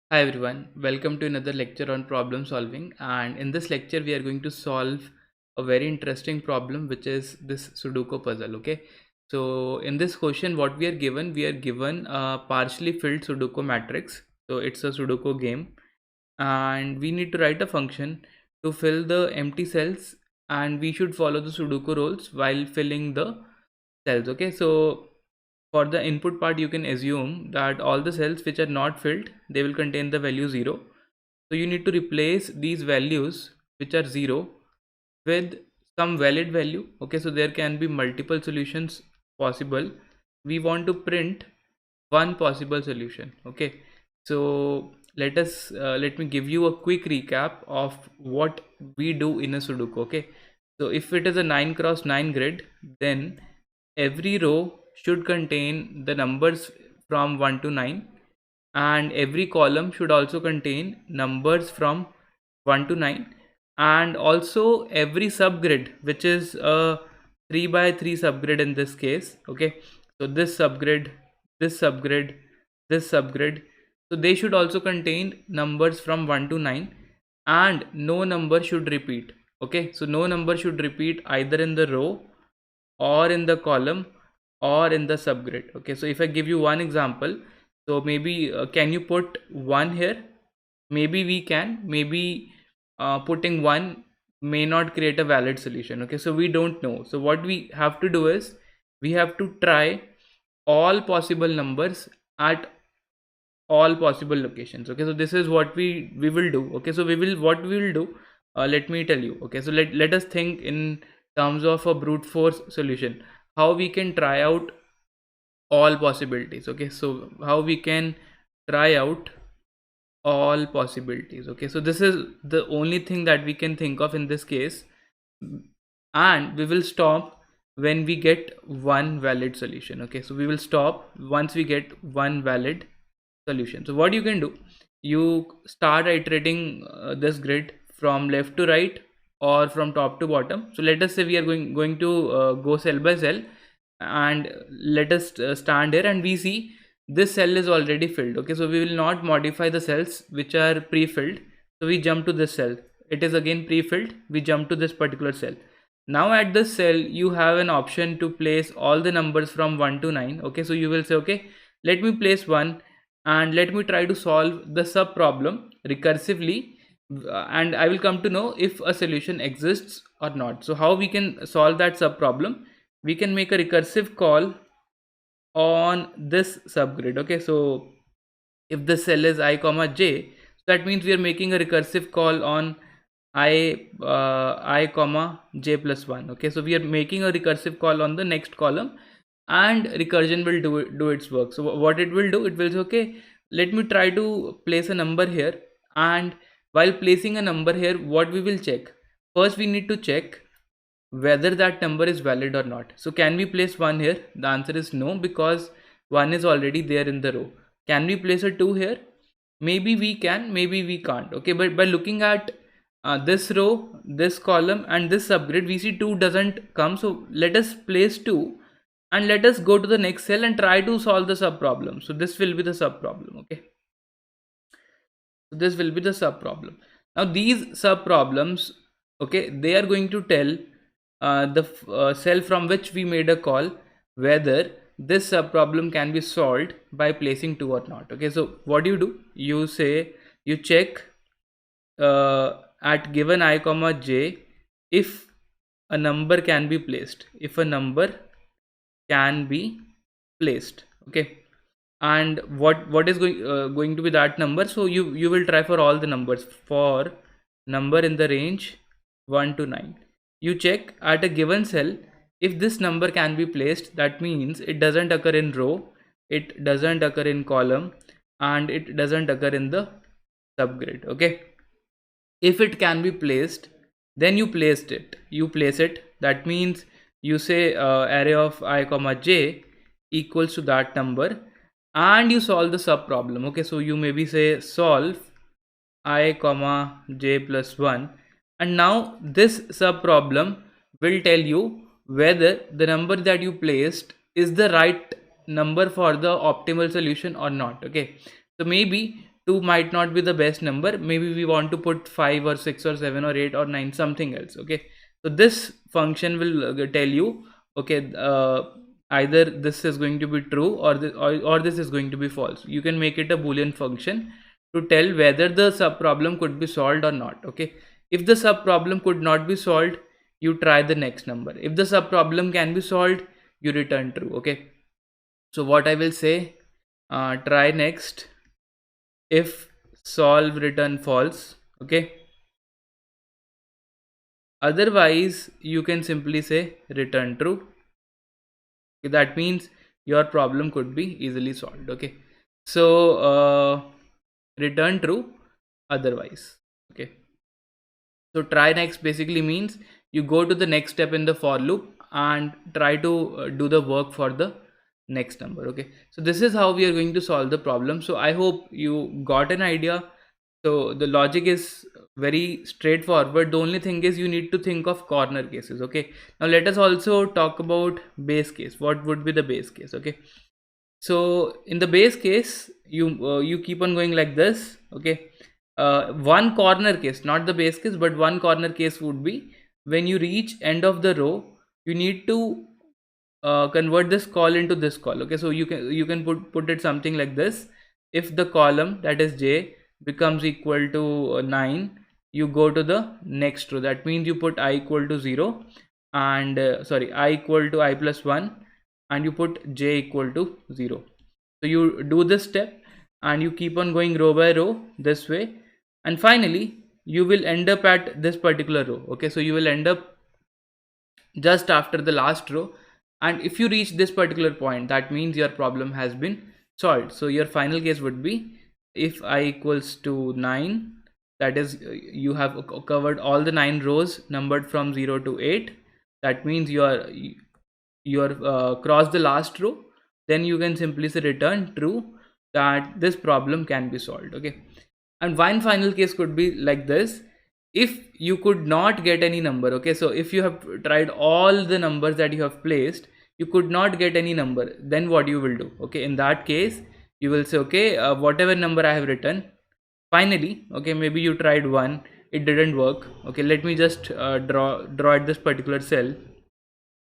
Hi everyone, welcome to another lecture on problem solving, and in this lecture we are going to solve a very interesting problem, which is this Sudoku puzzle. Okay, so in this question what we are given a partially filled Sudoku matrix. So it's a Sudoku game, and we need to write a function to fill the empty cells, and we should follow the Sudoku rules while filling the cells. Okay, so for the input part you can assume that all the cells which are not filled, they will contain the value 0. So you need to replace these values which are 0 with some valid value. Okay, so there can be multiple solutions possible. We want to print one possible solution. Okay, so let me give you a quick recap of what we do in a Sudoku. Okay, so if it is a 9 cross 9 grid, then every row should contain the numbers from 1 to 9, and every column should also contain numbers from 1 to 9, and also every subgrid, which is a 3 by 3 subgrid in this case. Okay, so this subgrid, this subgrid, this subgrid, so they should also contain numbers from 1 to 9, and no number should repeat. Okay, so no number should repeat either in the row or in the column or in the subgrid. Okay, so if I give you one example, so maybe can you put 1 here? Maybe we can, maybe putting 1 may not create a valid solution. Okay, so we don't know. So what we have to do is we have to try all possible numbers at all possible locations. Okay, so this is what we will do. Okay, so what we will do, let me tell you. Okay, so let us think in terms of a brute force solution, how we can try out all possibilities. Okay, so how we can try out all possibilities. Okay, so this is the only thing that we can think of in this case, and we will stop when we get one valid solution. Okay, so we will stop once we get one valid solution. So what you can do, you start iterating this grid from left to right or from top to bottom. So let us say we are going to go cell by cell, and let us stand here and we see this cell is already filled. Okay, so we will not modify the cells which are pre-filled. So we jump to this cell, it is again pre-filled, we jump to this particular cell. Now at this cell you have an option to place all the numbers from 1 to 9. Okay, so you will say, okay, let me place 1 and let me try to solve the sub problem recursively, and I will come to know if a solution exists or not. So how we can solve that sub problem? We can make a recursive call on this subgrid. Okay, so if the cell is I comma j, that means we are making a recursive call on I comma j plus 1. Okay, so we are making a recursive call on the next column, and recursion will do its work. So what it will do, it will say, okay, let me try to place a number here, and while placing a number here, what we will check, first we need to check whether that number is valid or not. So can we place 1 here? The answer is no, because 1 is already there in the row. Can we place a 2 here? Maybe we can, maybe we can't. Okay, but by looking at this row, this column and this subgrid, we see 2 doesn't come. So let us place 2 and let us go to the next cell and try to solve the sub problem. So this will be the sub problem. Okay, so this will be the sub problem. Now these sub problems, okay, they are going to tell the cell from which we made a call whether this sub problem can be solved by placing 2 or not. Okay, so what do? You say, you check at given I comma j if a number can be placed, if a number can be placed. Okay, and what is going to be that number? So you will try for all the numbers, for number in the range 1 to 9. You check at a given cell if this number can be placed. That means it doesn't occur in row, it doesn't occur in column, and it doesn't occur in the subgrid. Okay, if it can be placed, then you place it. That means you say array of I comma j equals to that number, and you solve the sub problem. Okay, so you maybe say solve I comma j plus 1, and now this sub problem will tell you whether the number that you placed is the right number for the optimal solution or not. Okay, so maybe 2 might not be the best number. Maybe we want to put 5 or 6 or 7 or 8 or 9, something else. Okay, so this function will tell you, okay, either this is going to be true or this is going to be false. You can make it a boolean function to tell whether the sub problem could be solved or not. Okay, if the sub problem could not be solved, you try the next number. If the sub problem can be solved, you return true. Okay, so what I will say, try next, if solve, return false. Okay, otherwise you can simply say return true. Okay, that means your problem could be easily solved. Okay, so return true otherwise. Okay, so try next basically means you go to the next step in the for loop and try to do the work for the next number. Okay, so this is how we are going to solve the problem. So I hope you got an idea. So the logic is very straightforward. The only thing is you need to think of corner cases. Okay, now let us also talk about base case. What would be the base case? Okay, so in the base case, you keep on going like this. Okay, one corner case, not the base case, but one corner case would be when you reach end of the row, you need to convert this call into this call. Okay, so you can put it something like this. If the column, that is j, becomes equal to 9, you go to the next row. That means you put I equal to 0 and I equal to I plus 1, and you put j equal to 0. So you do this step and you keep on going row by row this way, and finally you will end up at this particular row. Okay, so you will end up just after the last row, and if you reach this particular point, that means your problem has been solved. So your final case would be if I equals to 9, that is you have covered all the 9 rows numbered from 0 to 8. That means you are crossed the last row. Then you can simply say return true, that this problem can be solved. Okay, and one final case could be like this. If you could not get any number, okay, so if you have tried all the numbers that you have placed, you could not get any number, then what you will do? Okay, in that case you will say, okay, whatever number I have written, finally, okay, maybe you tried 1, it didn't work. Okay, let me just draw at this particular cell.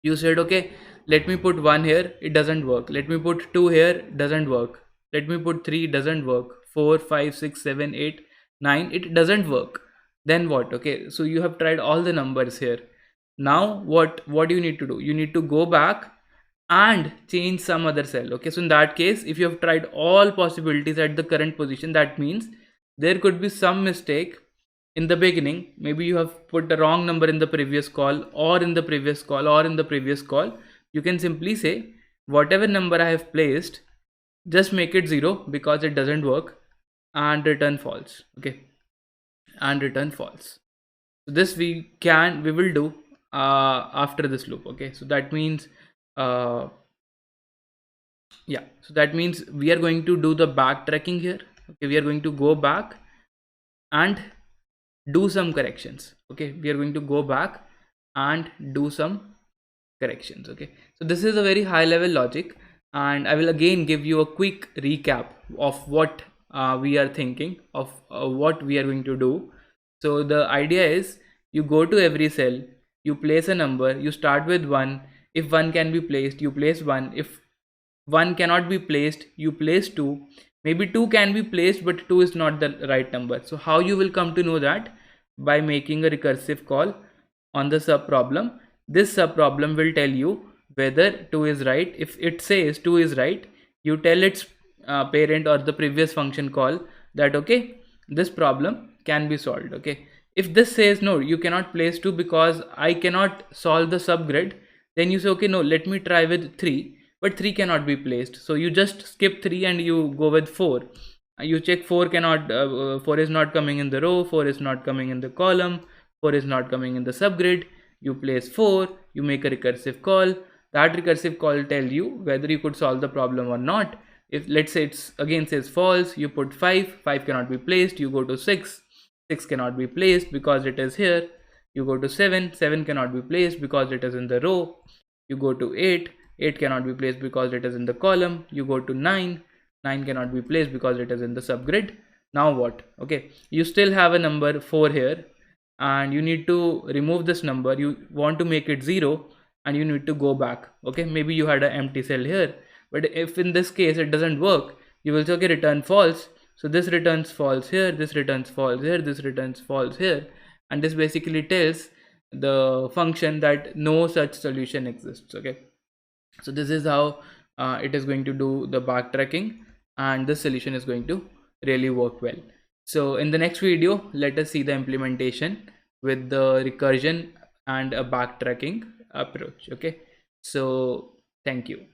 You said, okay, let me put 1 here, it doesn't work. Let me put 2 here, doesn't work. Let me put 3, doesn't work. 4, 5, 6, 7, 8, 9, it doesn't work. Then what? Okay, so you have tried all the numbers here. Now what do you need to do? You need to go back and change some other cell. Okay, so in that case, if you have tried all possibilities at the current position, that means there could be some mistake in the beginning. Maybe you have put the wrong number in the previous call, or in the previous call, or in the previous call. You can simply say whatever number I have placed, just make it 0 because it doesn't work, and return false. Okay, and return false. So this we will do after this loop. Okay, so that means yeah, so that means we are going to do the backtracking here. Okay, we are going to go back and do some corrections. Okay, we are going to go back and do some corrections. Okay, so this is a very high level logic, and I will again give you a quick recap of what we are thinking of, what we are going to do. So the idea is, you go to every cell, you place a number, you start with 1. If 1 can be placed, you place 1. If 1 cannot be placed, you place 2. Maybe 2 can be placed, but 2 is not the right number. So how you will come to know that? By making a recursive call on the sub problem. This sub problem will tell you whether 2 is right. If it says 2 is right, you tell its parent or the previous function call that, okay, this problem can be solved. Okay, if this says no, you cannot place 2 because I cannot solve the subgrid, then you say, okay, no, let me try with 3, but 3 cannot be placed. So you just skip 3 and you go with 4. You check 4 cannot 4 is not coming in the row, 4 is not coming in the column, 4 is not coming in the subgrid. You place 4, you make a recursive call. That recursive call tell you whether you could solve the problem or not. If let's say it's again says false, you put 5, 5 cannot be placed, you go to 6, 6 cannot be placed because it is here. You go to 7, 7 cannot be placed because it is in the row. You go to 8, 8 cannot be placed because it is in the column. You go to 9, 9 cannot be placed because it is in the subgrid. Now what? Okay, you still have a number 4 here, and you need to remove this number. You want to make it 0, and you need to go back. Okay, maybe you had an empty cell here, but if in this case it doesn't work, you will say, okay, return false. So this returns false here, this returns false here, this returns false here, and this basically tells the function that no such solution exists. Okay, so this is how it is going to do the backtracking, and this solution is going to really work well. So in the next video, let us see the implementation with the recursion and a backtracking approach. Okay, so thank you.